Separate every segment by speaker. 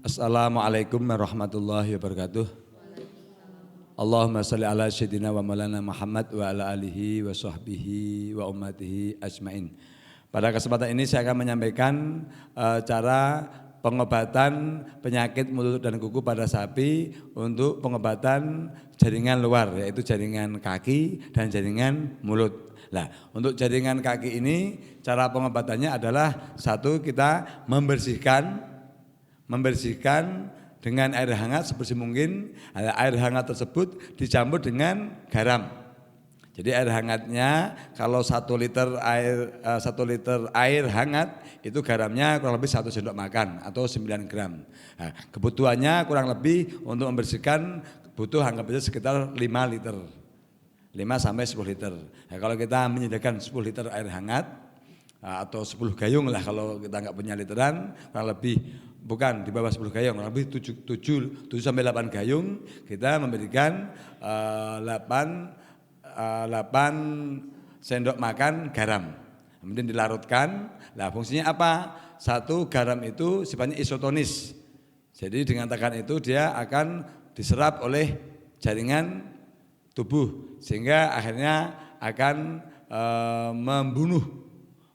Speaker 1: Assalamualaikum warahmatullahi wabarakatuh. Allahumma salli ala sayyidina wa maulana Muhammad wa ala alihi wa sahbihi wa ummatihi ajmain. Pada kesempatan ini saya akan menyampaikan cara pengobatan penyakit mulut dan kuku pada sapi untuk pengobatan jaringan luar, yaitu jaringan kaki dan jaringan mulut. Nah, untuk jaringan kaki ini cara pengobatannya adalah satu, kita membersihkan dengan air hangat sebersih mungkin. Air hangat tersebut dicampur dengan garam. Jadi air hangatnya kalau 1 liter air hangat itu garamnya kurang lebih 1 sendok makan atau 9 gram. Nah, kebutuhannya kurang lebih untuk membersihkan butuh anggap saja sekitar 5 liter. 5 sampai 10 liter. Nah, kalau kita menyediakan 10 liter air hangat atau 10 gayung lah kalau kita nggak punya literan, kurang lebih bukan di bawah 10 gayung, kurang lebih 7 sampai 8 gayung, kita memberikan 8 sendok makan garam. Kemudian dilarutkan. Nah, fungsinya apa? Satu, garam itu sifatnya isotonis. Jadi dengan tekanan itu dia akan diserap oleh jaringan tubuh sehingga akhirnya akan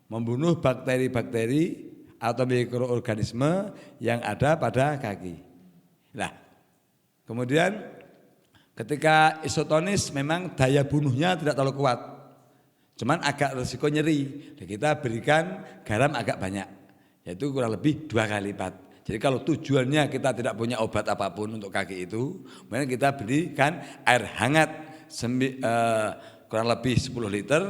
Speaker 1: membunuh bakteri-bakteri atau mikroorganisme yang ada pada kaki. Nah, kemudian ketika isotonis memang daya bunuhnya tidak terlalu kuat, cuman agak resiko nyeri. Dan kita berikan garam agak banyak, yaitu kurang lebih 2 kali lipat. Jadi kalau tujuannya kita tidak punya obat apapun untuk kaki itu, kemudian kita berikan air hangat kurang lebih 10 liter,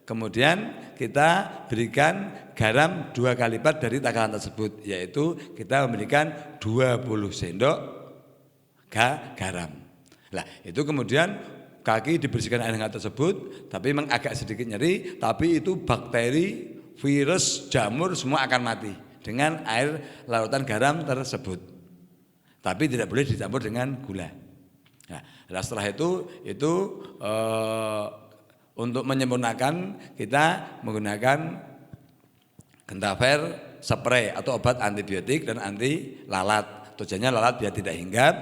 Speaker 1: kemudian kita berikan garam 2 kali lipat dari takaran tersebut, yaitu kita memberikan 20 sendok garam. Nah, itu kemudian kaki dibersihkan air hangat tersebut, tapi memang agak sedikit nyeri, tapi itu bakteri, virus, jamur semua akan mati dengan air larutan garam tersebut. Tapi tidak boleh dicampur dengan gula. Nah, setelah itu untuk menyempurnakan kita menggunakan Gentaver spray atau obat antibiotik dan anti lalat. Tujuannya lalat biar tidak hinggap,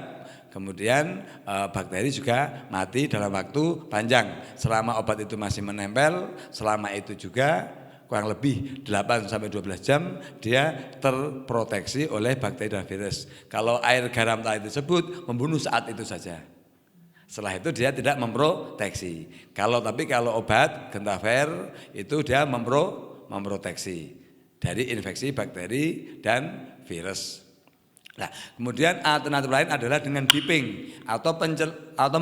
Speaker 1: kemudian bakteri juga mati dalam waktu panjang. Selama obat itu masih menempel, selama itu juga kurang lebih 8 sampai 12 jam dia terproteksi oleh bakteri dan virus. Kalau air garam tadi tersebut membunuh saat itu saja. Setelah itu dia tidak memproteksi. Kalau obat Gentaver itu dia memproteksi dari infeksi bakteri dan virus. Nah, kemudian alternatif lain adalah dengan dipping atau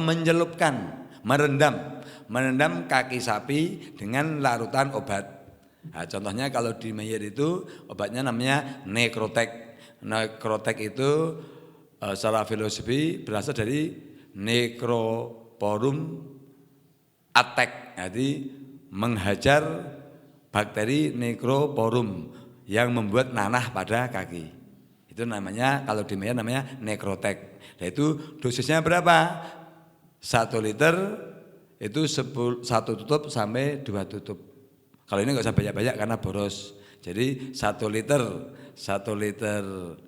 Speaker 1: mencelupkan, merendam kaki sapi dengan larutan obat. Nah, contohnya kalau di Mayer itu obatnya namanya Necrotect. Necrotect itu secara filosofi berasal dari Necroporum attack, jadi menghajar bakteri Necroporum yang membuat nanah pada kaki. Itu namanya, kalau di Mayer namanya Necrotect. Nah, itu dosisnya berapa? 1 liter itu 1 tutup sampai 2 tutup. Kalau ini nggak usah banyak-banyak karena boros. Jadi 1 liter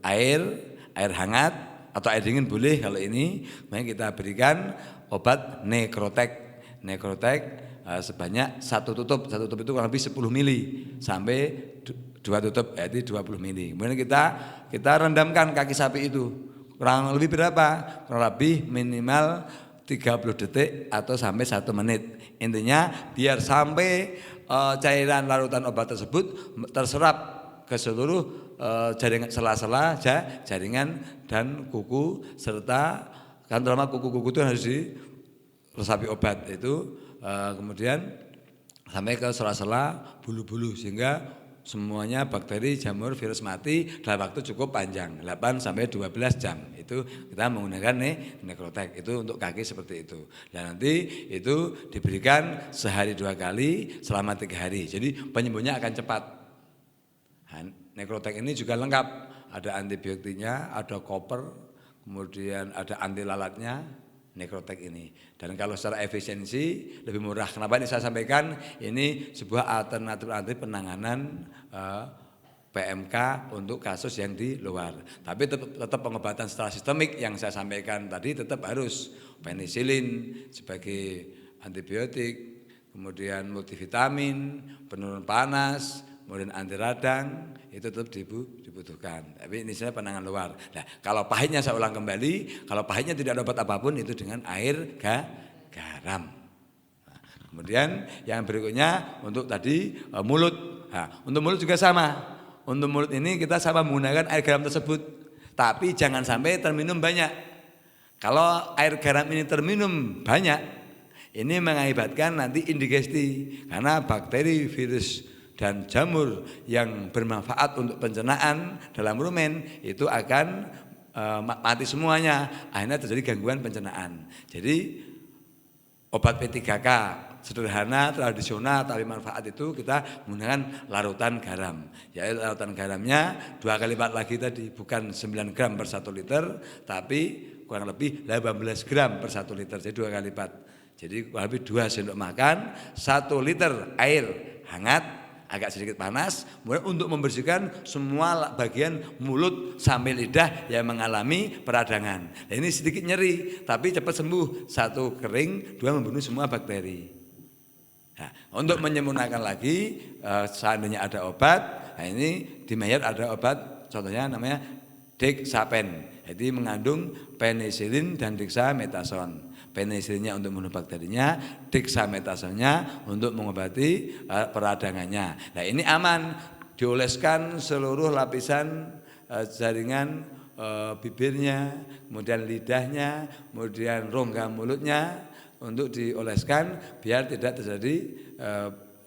Speaker 1: air hangat atau air dingin boleh kalau ini. Kemudian kita berikan obat Necrotect. Necrotect sebanyak 1 tutup. 1 tutup itu kurang lebih 10 mili sampai 2 tutup, yaitu 20 mili. Kemudian kita rendamkan kaki sapi itu. Kurang lebih berapa? Kurang lebih minimal 30 detik atau sampai 1 menit. Intinya biar sampai cairan larutan obat tersebut terserap ke seluruh jaringan, sela-sela jaringan dan kuku, serta kan terutama kuku-kuku itu harus diresapi obat itu, kemudian sampai ke sela-sela bulu-bulu sehingga semuanya bakteri, jamur, virus mati dalam waktu cukup panjang, 8 sampai 12 jam. Itu kita menggunakan Necrotect itu untuk kaki seperti itu. Dan nanti itu diberikan sehari 2 kali selama 3 hari. Jadi penyembuhannya akan cepat. Necrotect ini juga lengkap, ada antibiotiknya, ada koper, kemudian ada anti lalatnya, Necrotect ini. Dan kalau secara efisiensi lebih murah. Kenapa ini saya sampaikan? Ini sebuah alternatif penanganan PMK untuk kasus yang di luar. Tapi tetap pengobatan secara sistemik yang saya sampaikan tadi tetap harus penisilin sebagai antibiotik, kemudian multivitamin, penurun panas, kemudian anti radang itu tetap dibutuhkan. Tapi ini saya penanganan luar. Nah, kalau pahitnya saya ulang kembali, kalau pahitnya tidak ada obat apapun itu dengan air garam. Nah, kemudian yang berikutnya untuk tadi mulut. Nah, untuk mulut juga sama. Untuk mulut ini kita sama menggunakan air garam tersebut. Tapi jangan sampai terminum banyak. Kalau air garam ini terminum banyak, ini mengakibatkan nanti indigesti. Karena bakteri, virus, dan jamur yang bermanfaat untuk pencernaan dalam rumen itu akan mati semuanya. Akhirnya terjadi gangguan pencernaan. Jadi obat P3K sederhana, tradisional, tapi manfaat itu kita menggunakan larutan garam. Ya, larutan garamnya 2 kali lipat lagi tadi, bukan 9 gram per 1 liter, tapi kurang lebih 18 gram per 1 liter, jadi 2 kali lipat. Jadi kurang lebih 2 sendok makan, 1 liter air hangat, agak sedikit panas, kemudian untuk membersihkan semua bagian mulut sampai lidah yang mengalami peradangan. Nah, ini sedikit nyeri, tapi cepat sembuh. 1 kering, 2 membunuh semua bakteri. Nah, untuk menyempurnakan lagi, seandainya ada obat, nah ini di Mayer ada obat, contohnya namanya Dexapen, jadi mengandung penisilin dan dexamethasone. Penisilinnya untuk membunuh bakterinya, dexamethasonnya untuk mengobati peradangannya. Nah, ini aman, dioleskan seluruh lapisan jaringan bibirnya, kemudian lidahnya, kemudian rongga mulutnya untuk dioleskan biar tidak terjadi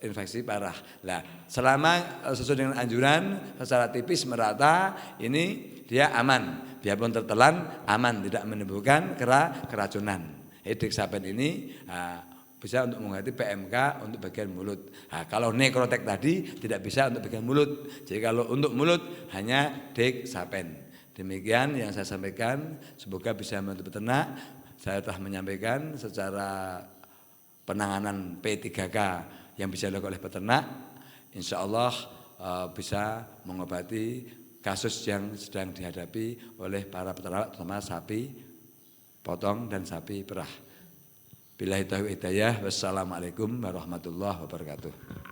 Speaker 1: infeksi parah. Nah, selama sesuai dengan anjuran secara tipis merata, ini dia aman, biarpun tertelan aman, tidak menimbulkan keracunan. Dexapen ini bisa untuk mengobati PMK untuk bagian mulut. Nah, kalau nekrotek tadi tidak bisa untuk bagian mulut. Jadi kalau untuk mulut hanya Dexapen. Demikian yang saya sampaikan, semoga bisa membantu peternak. Saya telah menyampaikan secara penanganan P3K yang bisa dilakukan oleh peternak, insya Allah bisa mengobati kasus yang sedang dihadapi oleh para peternak, terutama sapi potong dan sapi perah. Billahi taufiq hidayah. Wassalamualaikum warahmatullahi wabarakatuh.